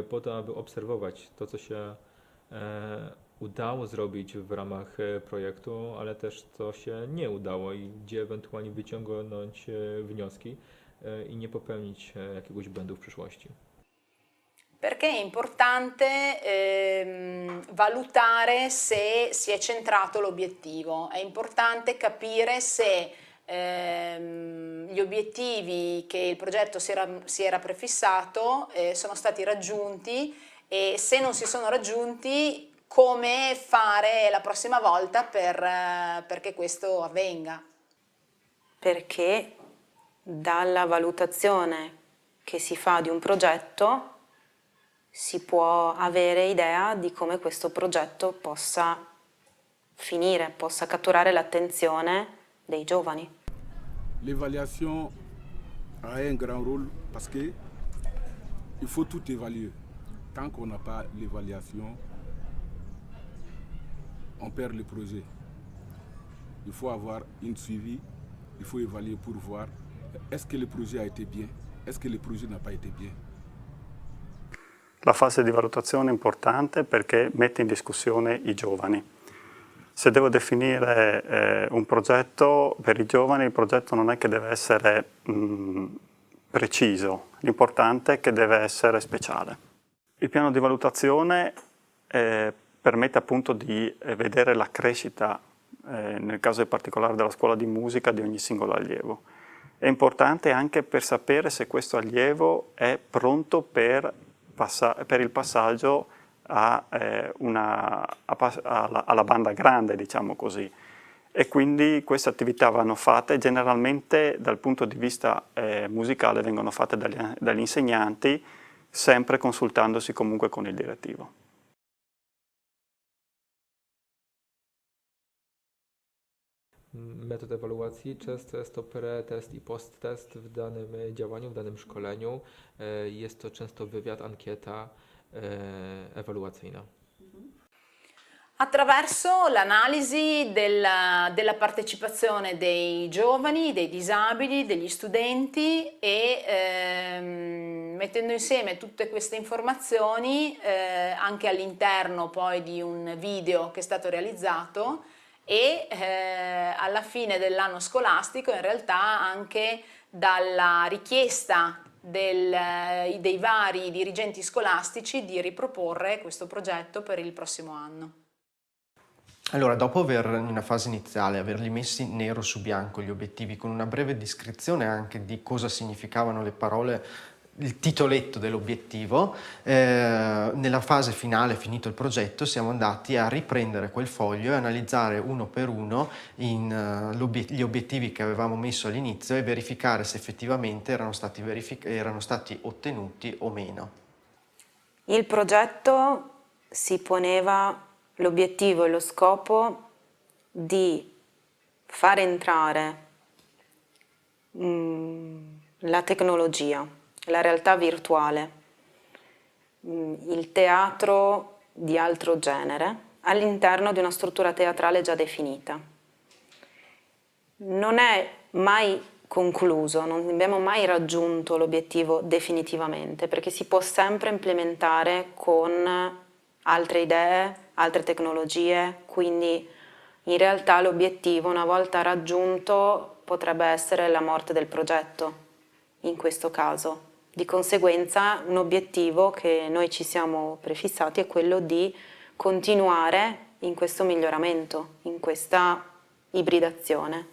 po to, aby obserwować to, co się udało zrobić w ramach projektu, ale też co się nie udało i gdzie ewentualnie wyciągnąć wnioski i nie popełnić jakiegoś błędu w przyszłości. Perché è importante valutare se si è centrato l'obiettivo, è importante capire se gli obiettivi che il progetto si era prefissato sono stati raggiunti e se non si sono raggiunti come fare la prossima volta perché questo avvenga. Perché dalla valutazione che si fa di un progetto si può avere idea di come questo progetto possa finire, possa catturare l'attenzione dei giovani. L'évaluation a un grand rôle parce que il faut tout évaluer. Tant qu'on n'a pas l'évaluation, on perd le projet. Il faut avoir une suivi, il faut évaluer pour voir est-ce que le projet a été bien, est-ce que le projet n'a pas été bien. La fase di valutazione è importante perché mette in discussione i giovani. Se devo definire un progetto per i giovani, il progetto non è che deve essere preciso, l'importante è che deve essere speciale. Il piano di valutazione permette appunto di vedere la crescita, nel caso in particolare della scuola di musica, di ogni singolo allievo. È importante anche per sapere se questo allievo è pronto per il passaggio alla banda grande, diciamo così. E quindi queste attività vanno fatte, generalmente dal punto di vista musicale vengono fatte dagli insegnanti, sempre consultandosi comunque con il direttivo. Metod ewaluacji często jest to pre-test i post-test w danym działaniu, w danym szkoleniu. Jest to często wywiad, ankieta ewaluacyjna. Attraverso l'analisi della partecipazione dei giovani, dei disabili, degli studenti e mettendo insieme tutte queste informazioni anche all'interno poi di un video che è stato realizzato e alla fine dell'anno scolastico in realtà anche dalla richiesta dei vari dirigenti scolastici di riproporre questo progetto per il prossimo anno. Allora, dopo nella fase iniziale, averli messi nero su bianco gli obiettivi, con una breve descrizione anche di cosa significavano le parole, il titoletto dell'obiettivo, nella fase finale, finito il progetto, siamo andati a riprendere quel foglio e analizzare uno per uno gli obiettivi che avevamo messo all'inizio e verificare se effettivamente erano stati ottenuti o meno. Il progetto si poneva l'obiettivo e lo scopo di far entrare la tecnologia, la realtà virtuale, il teatro di altro genere all'interno di una struttura teatrale già definita. Non è mai concluso, non abbiamo mai raggiunto l'obiettivo definitivamente, perché si può sempre implementare con altre idee, altre tecnologie, quindi in realtà l'obiettivo, una volta raggiunto, potrebbe essere la morte del progetto, in questo caso. Di conseguenza un obiettivo che noi ci siamo prefissati è quello di continuare in questo miglioramento, in questa ibridazione.